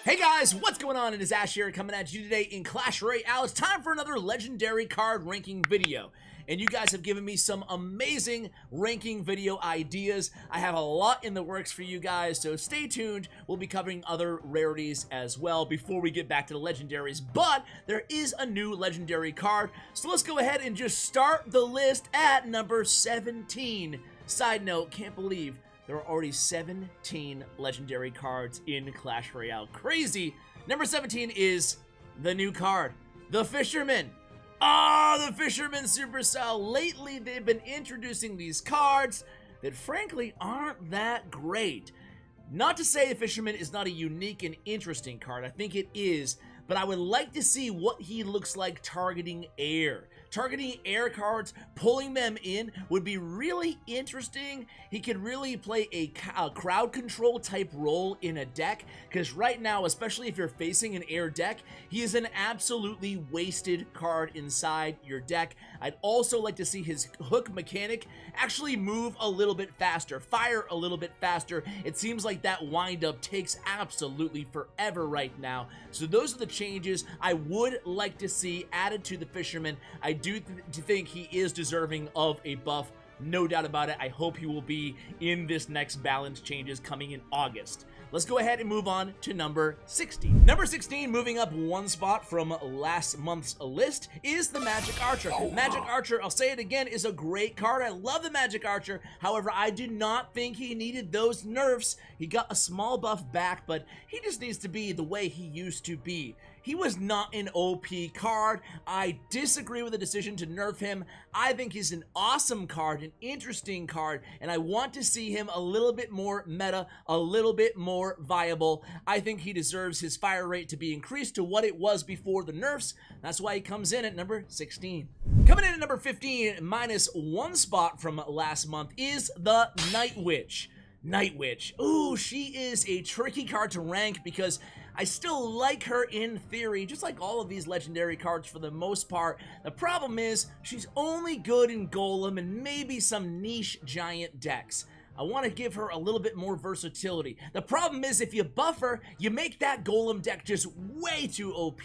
Hey guys, what's going on? It is Ash here coming at you today in Clash Royale. It's time for another legendary card ranking video. And you guys have given me some amazing ranking video ideas. I have a lot in the works for you guys, so stay tuned. We'll be covering other rarities as well before we get back to the legendaries. But there is a new legendary card, so let's go ahead and just start the list at number 17. Side note, can't believe there are already 17 legendary cards in Clash Royale. Crazy! Number 17 is the new card, the Fisherman. The Fisherman Supercell. Lately, they've been introducing these cards that frankly aren't that great. Not to say the Fisherman is not a unique and interesting card. I think it is. But I would like to see what he looks like targeting air. Targeting air cards, pulling them in would be really interesting. He could really play a crowd control type role in a deck, because right now, especially if you're facing an air deck, he is an absolutely wasted card inside your deck. I'd also like to see his hook mechanic actually move a little bit faster, fire a little bit faster. It seems like that windup takes absolutely forever right now. So those are the changes I would like to see added to the Fisherman. I do think he is deserving of a buff, no doubt about it. I hope he will be in this next balance changes coming in August. Let's go ahead and move on to number 16. Number 16, moving up one spot from last month's list, is the Magic Archer. Magic Archer, I'll say it again, is a great card. I love the Magic Archer. However, I do not think he needed those nerfs. He got a small buff back, but he just needs to be the way he used to be. He was not an OP card. I disagree with the decision to nerf him. I think he's an awesome card, an interesting card, and I want to see him a little bit more meta, a little bit more viable. I think he deserves his fire rate to be increased to what it was before the nerfs. That's why he comes in at number 16. Coming in at number 15, minus one spot from last month, is the Night Witch. Night Witch. Ooh, she is a tricky card to rank because I still like her in theory, just like all of these legendary cards for the most part. The problem is she's only good in Golem and maybe some niche giant decks. I want to give her a little bit more versatility. The problem is if you buff her, you make that Golem deck just way too OP.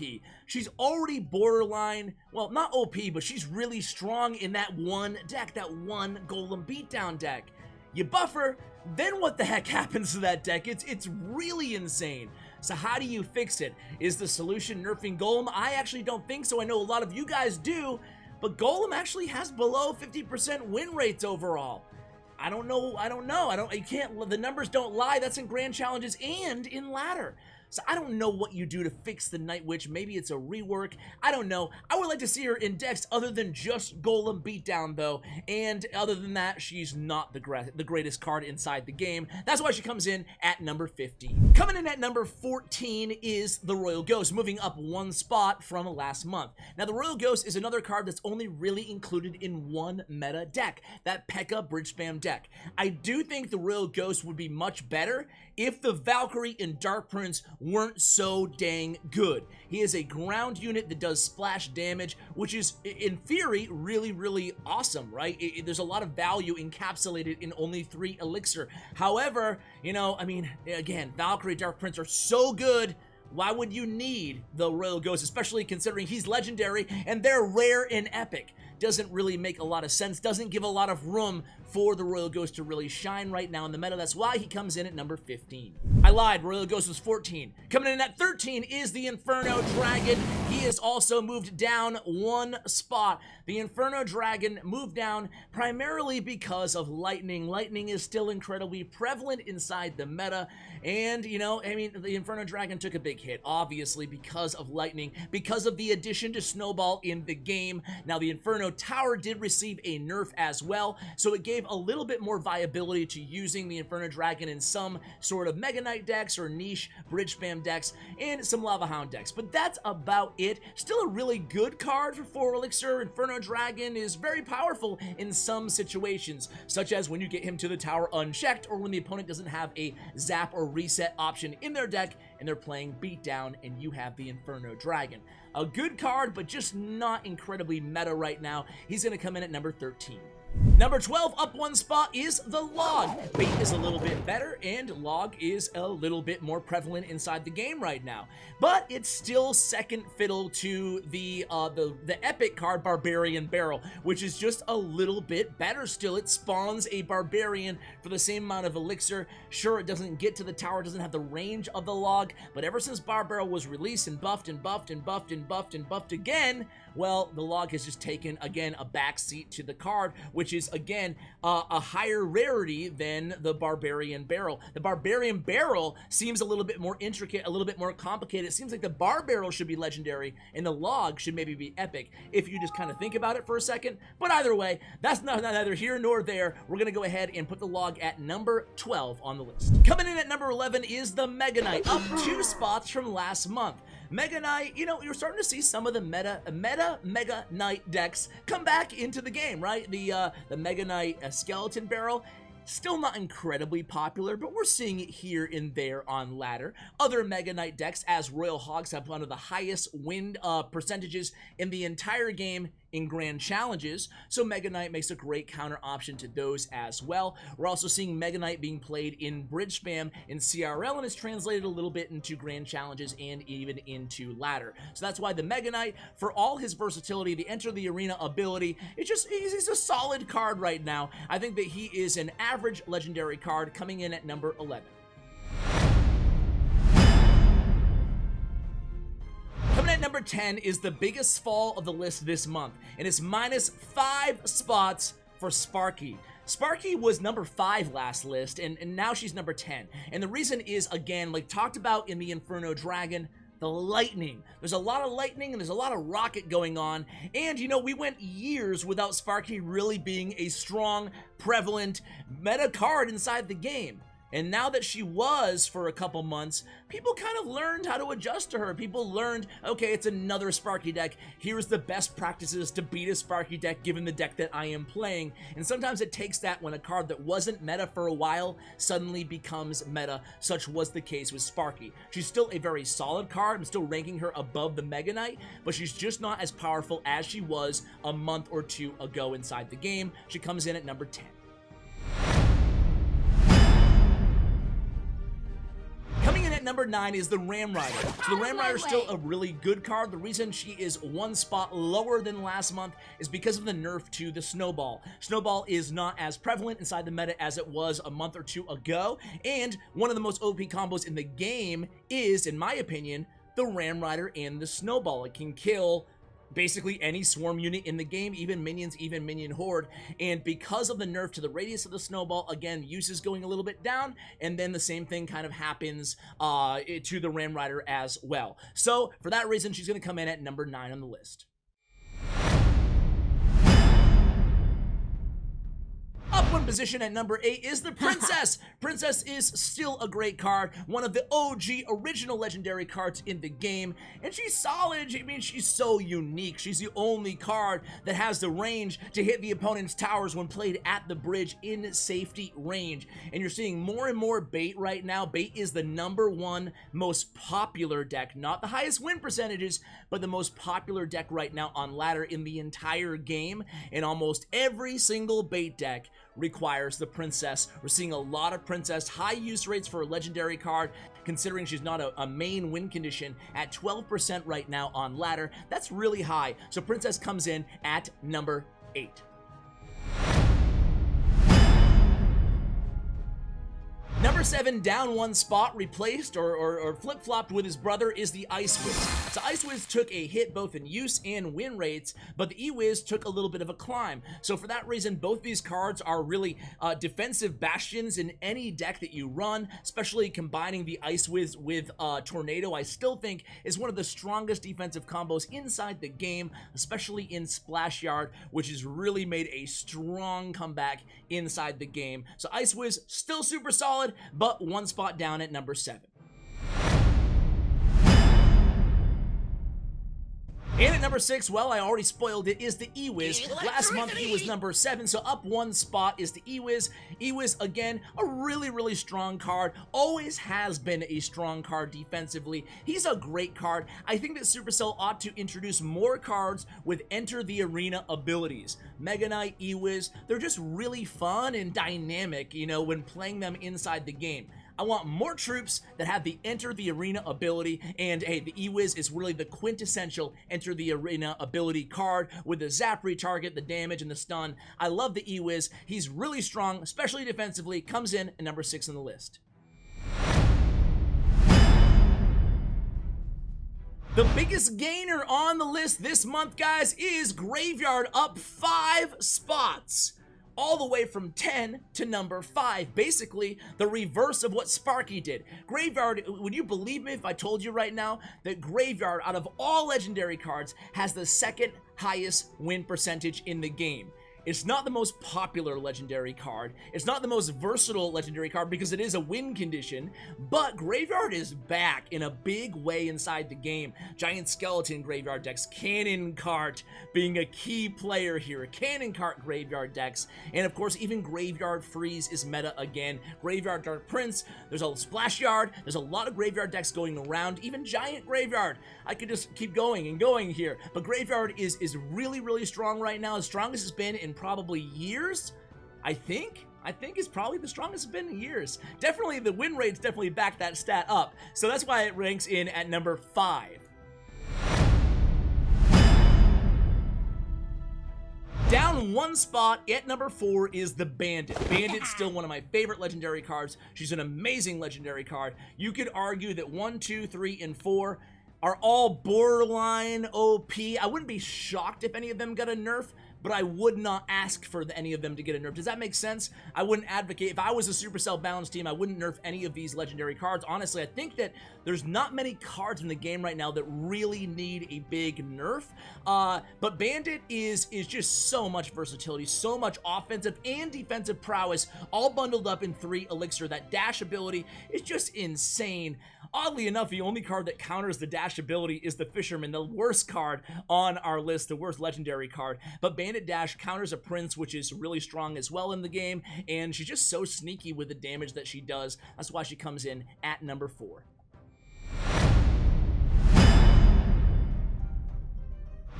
She's already borderline, well, not OP, but she's really strong in that one deck, that one Golem beatdown deck. You buff her, then what the heck happens to that deck? It's really insane. So how do you fix it? Is the solution nerfing Golem? I actually don't think so. I know a lot of you guys do, but Golem actually has below 50% win rates overall. I don't know. You can't, the numbers don't lie. That's in grand challenges and in ladder. So I don't know what you do to fix the Night Witch. Maybe it's a rework. I don't know. I would like to see her in decks other than just Golem beatdown though. And other than that, she's not the greatest card inside the game. That's why she comes in at number 15. Coming in at number 14 is the Royal Ghost, moving up one spot from last month. Now the Royal Ghost is another card that's only really included in one meta deck, that P.E.K.K.A. bridge spam deck. I do think the Royal Ghost would be much better if the Valkyrie and Dark Prince weren't so dang good. He is a ground unit that does splash damage, which is, in theory, really, really awesome, right? There's a lot of value encapsulated in only 3 elixir. However, you know, I mean, again, Valkyrie, Dark Prince are so good. Why would you need the Royal Ghost, especially considering he's legendary and they're rare and epic? Doesn't really make a lot of sense, doesn't give a lot of room for the Royal Ghost to really shine right now in the meta. That's why he comes in at number 15. I lied, Royal Ghost was 14. Coming in at 13 is the Inferno Dragon. He has also moved down one spot. The Inferno Dragon moved down primarily because of lightning. Lightning is still incredibly prevalent inside the meta, and you know, I mean, the Inferno Dragon took a big hit, obviously, because of lightning, because of the addition to Snowball in the game. Now, the Inferno Tower did receive a nerf as well, so it gave a little bit more viability to using the Inferno Dragon in some sort of Mega Knight decks or niche bridge spam decks and some Lava Hound decks, but that's about it. Still a really good card for 4 elixir. Inferno Dragon is very powerful in some situations, such as when you get him to the tower unchecked or when the opponent doesn't have a zap or reset option in their deck and they're playing beatdown and you have the Inferno Dragon. A good card, but just not incredibly meta right now. He's going to come in at number 13. Number 12, up one spot, is the log. Bait is a little bit better, and log is a little bit more prevalent inside the game right now. But it's still second fiddle to the epic card Barbarian Barrel, which is just a little bit better still. It spawns a Barbarian for the same amount of elixir. Sure, it doesn't get to the tower, doesn't have the range of the log, but ever since Bar Barrel was released and buffed and buffed and buffed and buffed and buffed again, well, the log has just taken, again, a backseat to the card, which is, again, a higher rarity than the Barbarian Barrel. The Barbarian Barrel seems a little bit more intricate, a little bit more complicated. It seems like the Bar Barrel should be legendary, and the log should maybe be epic, if you just kind of think about it for a second. But either way, that's neither here nor there. We're going to go ahead and put the log at number 12 on the list. Coming in at number 11 is the Mega Knight, up 2 spots from last month. Mega Knight, you know, you're starting to see some of the meta Mega Knight decks come back into the game, right? The Mega Knight Skeleton Barrel, still not incredibly popular, but we're seeing it here and there on ladder. Other Mega Knight decks, as Royal Hogs, have one of the highest win percentages in the entire game in grand challenges, so Mega Knight makes a great counter option to those as well. We're also seeing Mega Knight being played in bridge spam in CRL, and it's translated a little bit into grand challenges and even into ladder. So that's why the Mega Knight, for all his versatility, the enter the arena ability, he's a solid card right now. I think that he is an average legendary card, coming in at number 11. Coming at number 10 is the biggest fall of the list this month, and it's minus 5 spots for Sparky. Sparky was number 5 last list, and now she's number 10. And the reason is, again, like talked about in the Inferno Dragon, the lightning. There's a lot of lightning and there's a lot of rocket going on. And, you know, we went years without Sparky really being a strong, prevalent meta card inside the game. And now that she was for a couple months, people kind of learned how to adjust to her. People learned, okay, it's another Sparky deck. Here's the best practices to beat a Sparky deck given the deck that I am playing. And sometimes it takes that when a card that wasn't meta for a while suddenly becomes meta. Such was the case with Sparky. She's still a very solid card. I'm still ranking her above the Mega Knight, but she's just not as powerful as she was a month or two ago inside the game. She comes in at number 10. Coming in at number 9 is the Ram Rider. So the Ram Rider is still a really good card. The reason she is 1 spot lower than last month is because of the nerf to the Snowball. Snowball is not as prevalent inside the meta as it was a month or two ago, and one of the most OP combos in the game is, in my opinion, the Ram Rider and the Snowball. It can kill basically any swarm unit in the game, even minions, even minion horde. And because of the nerf to the radius of the Snowball, again, use is going a little bit down, and then the same thing kind of happens to the Ram Rider as well. So for that reason, she's going to come in at number 9 on the list. Up one position at number 8 is the Princess. Princess is still a great card, one of the OG original legendary cards in the game, and she's solid. I mean, she's so unique. She's the only card that has the range to hit the opponent's towers when played at the bridge in safety range. And you're seeing more and more Bait right now. Bait is the number 1 most popular deck, not the highest win percentages, but the most popular deck right now on ladder in the entire game. And almost every single Bait deck requires the Princess. We're seeing a lot of Princess, high use rates for a legendary card, considering she's not a main win condition, at 12% right now on ladder. That's really high. So Princess comes in at number 8. Number 7, down 1 spot, replaced or flip-flopped with his brother, is the Ice Wiz. So Ice Wiz took a hit both in use and win rates, but the E-Wiz took a little bit of a climb. So for that reason, both these cards are really defensive bastions in any deck that you run, especially combining the Ice Wiz with Tornado. I still think is one of the strongest defensive combos inside the game, especially in Splash Yard, which has really made a strong comeback inside the game. So Ice Wiz still super solid, but 1 spot down at number 7. And at number 6, well, I already spoiled it, is the E-Wiz. Last month he was number 7, so up 1 spot is the E-Wiz. E-Wiz, again, a really, really strong card. Always has been a strong card defensively. He's a great card. I think that Supercell ought to introduce more cards with Enter the Arena abilities. Mega Knight, E-Wiz, they're just really fun and dynamic, you know, when playing them inside the game. I want more troops that have the Enter the Arena ability, and hey, the E-Wiz is really the quintessential Enter the Arena ability card with the zap retarget, the damage, and the stun. I love the E-Wiz. He's really strong, especially defensively, comes in at number 6 on the list. The biggest gainer on the list this month, guys, is Graveyard, up 5 spots. All the way from 10 to number 5. Basically, the reverse of what Sparky did. Graveyard, would you believe me if I told you right now that Graveyard, out of all legendary cards, has the second highest win percentage in the game? It's not the most popular legendary card. It's not the most versatile legendary card because it is a win condition, but Graveyard is back in a big way inside the game. Giant Skeleton Graveyard decks, Cannon Cart being a key player here. Cannon Cart Graveyard decks, and of course even Graveyard Freeze is meta again. Graveyard Dark Prince, there's a Splash Yard, there's a lot of Graveyard decks going around, even Giant Graveyard. I could just keep going and going here, but Graveyard is really, really strong right now, as strong as it's been in probably years. I think it's probably the strongest it's been in years. Definitely the win rates definitely back that stat up, so that's why it ranks in at number 5. Down 1 spot at number 4 is the Bandit. Bandit's still one of my favorite legendary cards. She's an amazing legendary card. You could argue that 1, 2, 3, and 4 are all borderline OP. I wouldn't be shocked if any of them got a nerf, but I would not ask for any of them to get a nerf. Does that make sense? I wouldn't advocate. If I was a Supercell balance team, I wouldn't nerf any of these legendary cards. Honestly, I think that there's not many cards in the game right now that really need a big nerf. But Bandit is just so much versatility, so much offensive and defensive prowess, all bundled up in 3 elixir. That dash ability is just insane. Oddly enough, the only card that counters the dash ability is the Fisherman, the worst card on our list, the worst legendary card. But Bandit Dash counters a Prince, which is really strong as well in the game, and she's just so sneaky with the damage that she does. That's why she comes in at number 4.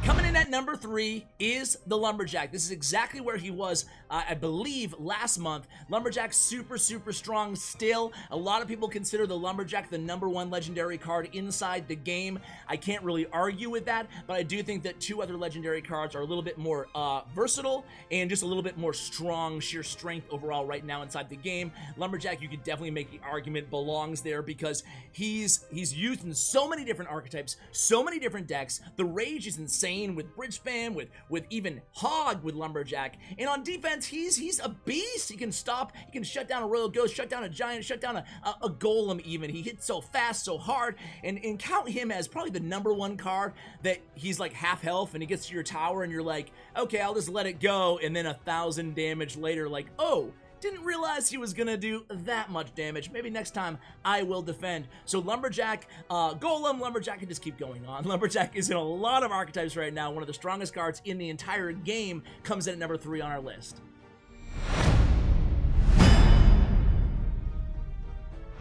Coming in at number 3 is the Lumberjack. This is exactly where he was, I believe, last month. Lumberjack super, super strong still. A lot of people consider the Lumberjack the #1 legendary card inside the game. I can't really argue with that, but I do think that 2 other legendary cards are a little bit more versatile and just a little bit more strong, sheer strength overall right now inside the game. Lumberjack, you could definitely make the argument, belongs there because he's used in so many different archetypes, so many different decks. The Rage is insane with Bridge Spam, with even Hog with Lumberjack, and on defense he's a beast. He can stop, he can shut down a Royal Ghost, shut down a Giant, shut down a Golem even. He hits so fast, so hard, and count him as probably the #1 card that he's like half health and he gets to your tower and you're like, okay, I'll just let it go, and then 1,000 damage later, like, oh, didn't realize he was gonna do that much damage. Maybe next time I will defend. So Lumberjack, Golem, Lumberjack, can just keep going on. Lumberjack is in a lot of archetypes right now. One of the strongest cards in the entire game, comes in at number 3 on our list.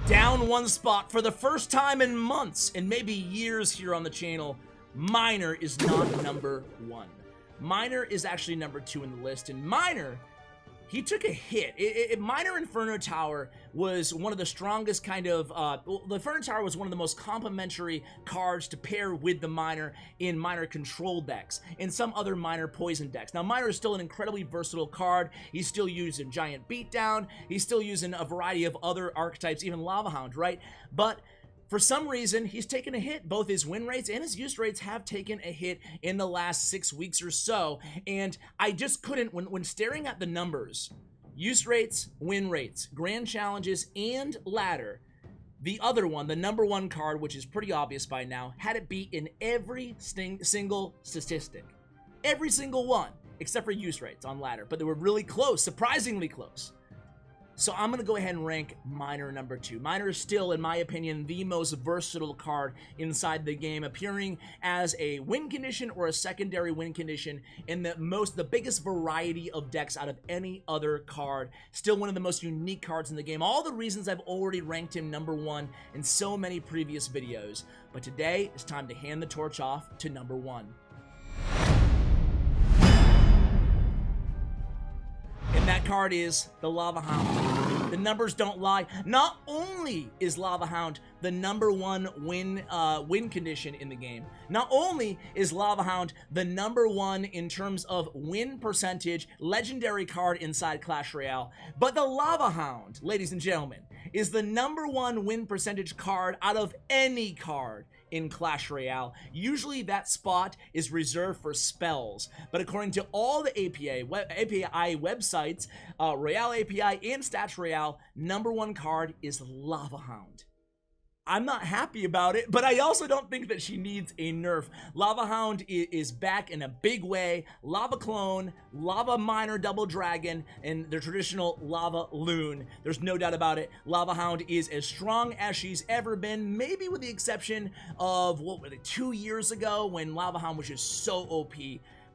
Down 1 spot for the first time in months and maybe years here on the channel, Miner is not number 1. Miner is actually number 2 in the list, and Miner, he took a hit. Miner Inferno Tower was one of the strongest kind of, the Inferno Tower was one of the most complementary cards to pair with the Miner in Miner control decks and some other Miner poison decks. Now, Miner is still an incredibly versatile card. He's still used in Giant Beatdown. He's still used in a variety of other archetypes, even Lava Hound, right? But for some reason, he's taken a hit. Both his win rates and his use rates have taken a hit in the last 6 weeks or so, and I just couldn't, when staring at the numbers, use rates, win rates, grand challenges, and ladder, the other one, the #1 card, which is pretty obvious by now, had it beat in every single statistic. Every single one, except for use rates on ladder, but they were really close, surprisingly close. So I'm going to go ahead and rank Miner number 2. Miner is still, in my opinion, the most versatile card inside the game, appearing as a win condition or a secondary win condition in the biggest variety of decks out of any other card. Still one of the most unique cards in the game. All the reasons I've already ranked him number 1 in so many previous videos. But today, it's time to hand the torch off to number 1. And that card is the Lava Hound. The numbers don't lie. Not only is Lava Hound the number 1 win condition in the game, not only is Lava Hound the number 1 in terms of win percentage legendary card inside Clash Royale, but the Lava Hound, ladies and gentlemen, is the number 1 win percentage card out of any card in Clash Royale. Usually that spot is reserved for spells, but according to all the API websites, Royale API and Stats Royale, number 1 card is Lava Hound. I'm not happy about it, but I also don't think that she needs a nerf. Lava Hound is back in a big way. Lava Clone, Lava Miner Double Dragon, and the traditional Lava Loon. There's no doubt about it. Lava Hound is as strong as she's ever been, maybe with the exception of, 2 years ago when Lava Hound was just so OP.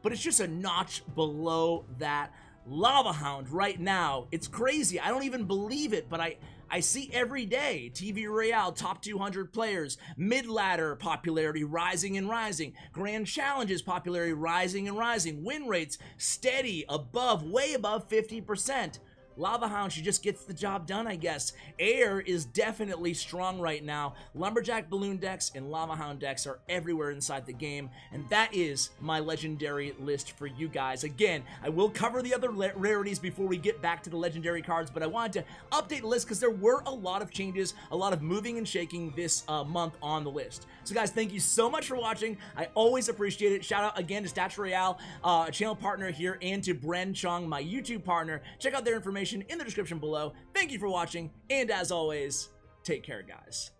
But it's just a notch below that. Lava Hound right now, it's crazy. I don't even believe it, but I see every day TV Royale top 200 players, mid-ladder popularity rising and rising, grand challenges popularity rising and rising, win rates steady above, way above 50%. Lava Hound, she just gets the job done, I guess. Air is definitely strong right now. Lumberjack Balloon decks and Lava Hound decks are everywhere inside the game, and that is my legendary list for you guys. Again, I will cover the other rarities before we get back to the legendary cards, but I wanted to update the list because there were a lot of changes, a lot of moving and shaking this month on the list. So guys, thank you so much for watching. I always appreciate it. Shout out again to Stats Royale, a channel partner here, and to Bren Chong, my YouTube partner. Check out their information in the description below. Thank you for watching, and as always, take care, guys.